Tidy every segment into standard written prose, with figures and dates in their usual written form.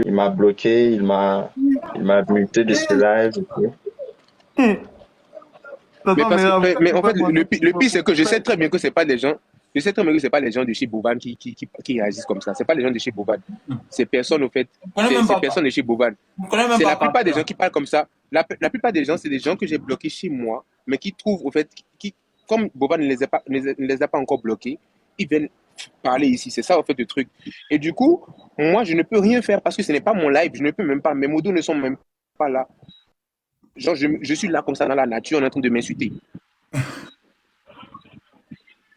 Il m'a bloqué, il m'a muté de ses lives et tout. Mais, Tonton parce que, Mira, mais en pourquoi fait, moi, le pire, c'est que je sais très bien que c'est pas les gens. Je sais très bien que c'est pas les gens de chez Boban qui réagissent comme ça. C'est pas les gens de chez Boban. C'est personne, au fait. je ne connais même C'est pas, personne de chez Boban. je connais même C'est pas la plupart des Pamela. gens qui parlent comme ça. La plupart des gens, c'est des gens que j'ai bloqués chez moi, mais qui trouvent, au fait, comme Boban ne les a pas encore bloqués, ils viennent parler ici. C'est ça, au fait, le truc. Et du coup, moi, je ne peux rien faire parce que ce n'est pas mon live. Je ne peux même pas. Mes modos ne sont même pas là. Genre, je suis là comme ça dans la nature, on est en train de m'insulter.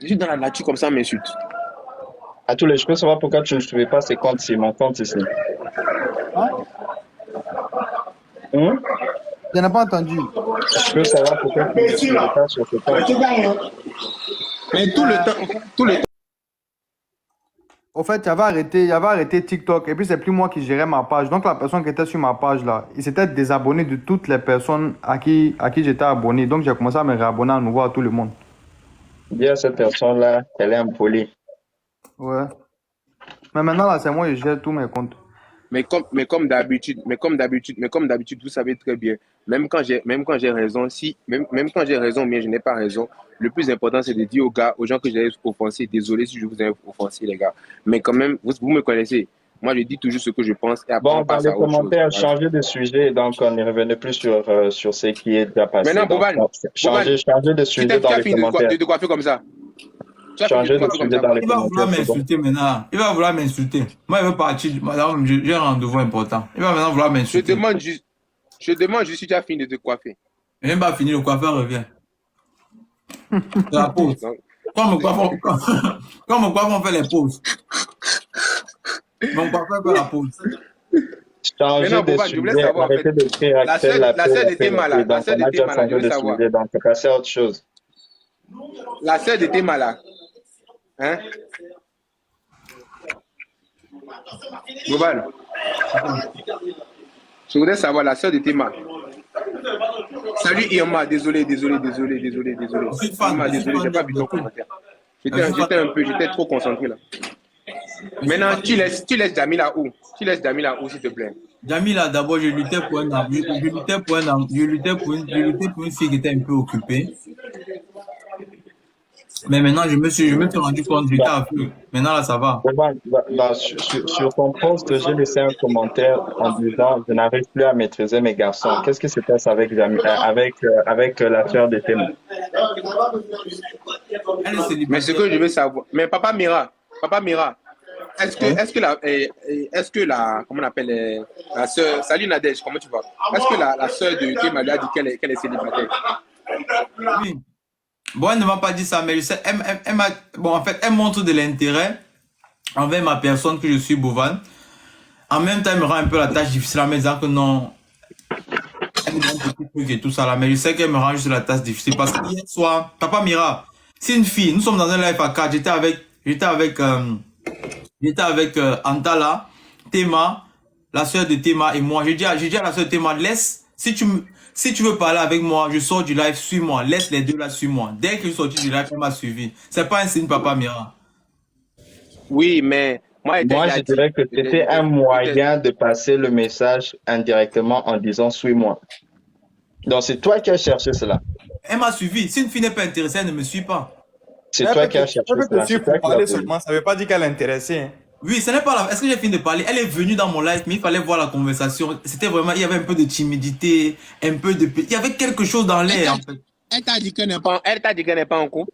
Je suis dans la nature comme ça, on m'insulte. À tous les, je peux savoir pourquoi tu ne suivais pas ces comptes, c'est mon compte ici. Hein? Hum? Je n'ai pas entendu. Je peux savoir pourquoi tu ne suivais pas sur ce compte. Mais tout le temps, Au fait, j'avais arrêté TikTok et puis c'est plus moi qui gérais ma page. Donc la personne qui était sur ma page là, il s'était désabonné de toutes les personnes à qui j'étais abonné. Donc j'ai commencé à me réabonner à nouveau à tout le monde. Dis à cette personne-là qu'elle est impolie. Ouais. Mais maintenant là, c'est moi qui gère tous mes comptes. mais comme d'habitude, vous savez très bien, même quand j'ai raison, même quand j'ai raison, mais je n'ai pas raison, le plus important, c'est de dire aux gars, aux gens que j'ai offensé, désolé si je vous ai offensé, les gars. Mais quand même, vous me connaissez. Moi, je dis toujours ce que je pense et après, Bon, on dans passe les à autre chose. commentaires, Voilà. changer de sujet, donc on ne revenait plus sur ce qui est déjà passé. Maintenant, Donc, Boban, changer de sujet dans tu as les fini commentaires. de coiffer comme ça. Tu as fini de te Changer de coiffer comme sujet ça, dans quoi. les Il va vouloir commentaires, c'est bon. m'insulter maintenant. Il va vouloir m'insulter. Moi, il veut partir. Madame, j'ai un rendez-vous important. Il va maintenant vouloir Je m'insulter. demande juste, je demande juste si tu as fini de te coiffer. Il n'est même pas fini, le coiffeur revient. C'est la pause. Donc, Quand mon coiffeur, quand mon coiffeur fait les pauses, mon coiffeur fait la pause. Changer maintenant, de Boban, je voulais sujet, savoir, en fait, arrêtez d'écrire Axel la Lapé, sœur de Lapé, Théma, Lapé. là, la Donc, sœur on de a déjà Théma, là, je changé veux de savoir. sujet, donc c'est passé à autre chose. La sœur de Théma, là, hein, Boban, je voudrais savoir la sœur de Théma. Salut Irma, désolé. Je suis fan, Irma, je suis désolé, fan j'ai pas vu de ton tout. commentaire. Je suis fan, J'étais trop concentré là. je suis Maintenant, fan. tu laisses Jamila où? Tu laisses Jamila où, s'il te plaît? Jamila, d'abord, je luttais pour un homme. Je luttais pour un homme. Je luttais pour une fille qui était un peu occupée. Mais maintenant, je me suis rendu compte, j'étais Bon, à feu. Maintenant, là, ça va. sur ton post, j'ai laissé un commentaire en disant je n'arrive plus à maîtriser mes garçons. Qu'est-ce qui se passe avec la sœur de Théma? Elle est Mais ce célibataire. que je veux savoir, mais Papa Mira, Hein? est-ce que comment on appelle, la sœur, salut Nadège, comment tu vas? Est-ce que la sœur de Théma lui a dit qu'elle est célibataire? Oui. Bon, elle ne m'a pas dit ça, mais je sais, bon, en fait, elle montre de l'intérêt envers ma personne que je suis Bovan. En même temps, elle me rend un peu la tâche difficile en me disant que non, elle me donne un petit truc et tout ça là, mais je sais qu'elle me rend juste la tâche difficile parce que hier soir, Papa Mira, c'est une fille, nous sommes dans un live à 4, j'étais avec Antala, Théma, la sœur de Théma et moi. J'ai dit à la sœur de Théma, si tu veux parler avec moi, je sors du live, suis-moi. Laisse les deux là, suis-moi. Dès que je suis sorti du live, elle m'a suivi. C'est pas un signe, Papa Mira. Oui, mais moi, elle t'a Moi, déjà je dit. dirais que c'était un moyen de passer le message indirectement en disant suis-moi. Donc, c'est toi qui as cherché cela. Elle m'a suivi. Si une fille n'est pas intéressée, elle ne me suit pas. C'est toi qui as cherché Elle peut te cela. C'est suivre pour toi qui l'as parler voulu. seulement, ça ne veut pas dire qu'elle est intéressée, hein. Oui, ce n'est pas la... Est-ce que j'ai fini de parler? Elle est venue dans mon live, mais il fallait voir la conversation. C'était vraiment... Il y avait un peu de timidité, un peu de... Il y avait quelque chose dans l'air, en fait. Elle t'a dit qu'elle n'est pas en couple.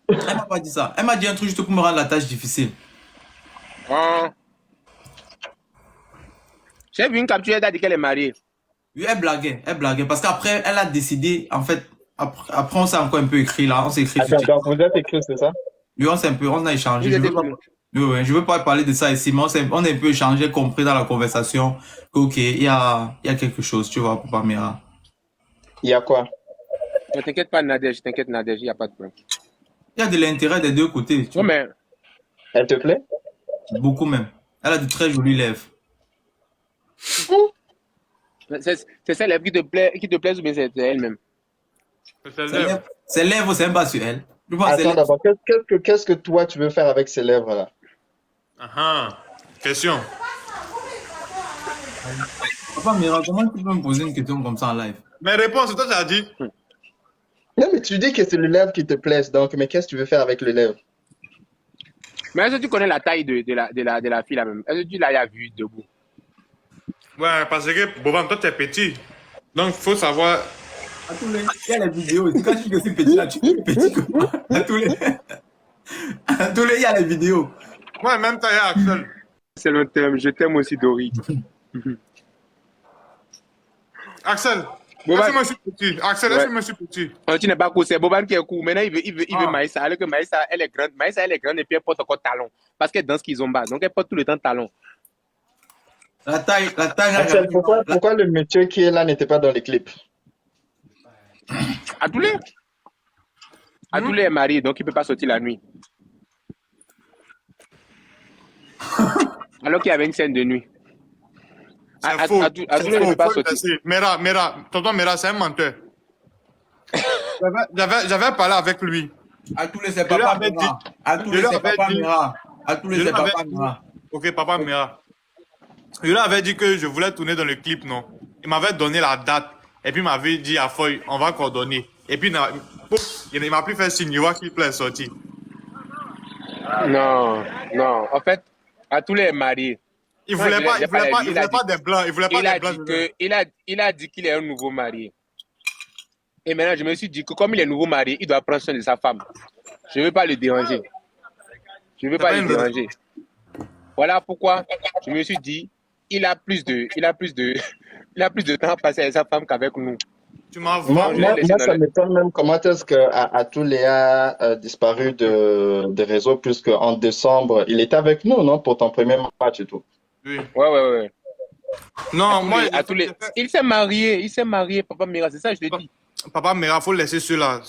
Elle m'a pas dit ça. Elle m'a dit un truc juste pour me rendre la tâche difficile. Ah. J'ai vu une capture, elle t'a dit qu'elle est mariée. Oui, elle blaguait. Elle blaguait. Parce qu'après, elle a décidé, en fait... Après, on s'est encore un peu écrit, là. On s'est écrit sur Attends, TikTok. donc vous êtes écrit, c'est ça? Oui, on a échangé. Vous Je êtes veux pas... plus. Oui, oui, je veux pas parler de ça ici, mais on a un peu échangé, compris dans la conversation que, ok, il y a quelque chose, tu vois, Papa Mira. Il y a quoi? Ne t'inquiète pas, Nadège, il n'y a pas de problème. Il y a de l'intérêt des deux côtés, tu Non, vois. mais Elle te plaît? Beaucoup même. Elle a de très jolies lèvres. c'est ça, les qui te plaisent ou bien c'est elle-même? Ses lèvres, c'est même pas sur elle. Je pense que ses Attends lèvres, d'abord, qu'est-ce que toi tu veux faire avec ces lèvres-là? Ah, question. Papa Mira, comment tu peux me poser une question comme ça en live? Mais réponse, toi, tu as dit. Non, mais tu dis que c'est le lèvre qui te plaise, donc, mais qu'est-ce que tu veux faire avec le lèvre? Mais est-ce que tu connais la taille de la fille là même? Est-ce que tu l'as vu debout? Ouais, parce que, Boban, toi, tu es petit. Donc, il faut savoir. À tous les... Il y a les vidéos. Quand tu dis que c'est petit là, tu es petit comment? À tous les... À tous les... Il y a les vidéos. Ouais, même taille à Axel. C'est le thème. Je t'aime aussi, Dory. Axel, Boban, est-ce que moi je suis petit? Axel, est-ce que moi je suis petit? tu n'es pas cool. C'est Boban qui est cool. Maintenant, il veut Ah. Maïssa. Alors que Maïssa, elle est grande. Maïssa, elle est grande et puis elle porte encore talon. Parce qu'elle danse qu'ils ont bas. Donc, elle porte tout le temps talon. La taille, Axel, pourquoi le monsieur qui est là n'était pas dans les clips? À tous les est marié, donc il ne peut pas sortir la nuit. Alors qu'il y avait une scène de nuit. C'est faux. À tous les, il ne peut pas sortir. Mera, tonton Mera, c'est un menteur. J'avais parlé avec lui. À tous les, c'est Papa Mira. À tous les, c'est Papa Mira. À tous les, c'est Papa Mira. Ok, Papa Mera. Je lui avais dit que je voulais tourner dans le clip, non? Il m'avait donné la date. Et puis il m'avait dit à Foy, on va coordonner. Et puis il m'a plus fait signe, il voit qu'il est sorti. Non. En fait, à tous les est marié. Il voulait pas des blancs. Il voulait pas des blancs. Il a dit qu'il est un nouveau marié. Et maintenant, je me suis dit que comme il est nouveau marié, il doit prendre soin de sa femme. Je ne veux pas le déranger. Voilà pourquoi je me suis dit, il a plus de temps à passer avec sa femme qu'avec nous. Tu m'as Moi, ça m'étonne même comment est-ce que Atoulé a disparu des réseaux, puisque en décembre, il était avec nous, non, pour ton premier match et tout. Oui. Ouais. Non, il s'est marié, Papa Mira, c'est ça, je te dis. Papa Mera, faut laisser cela.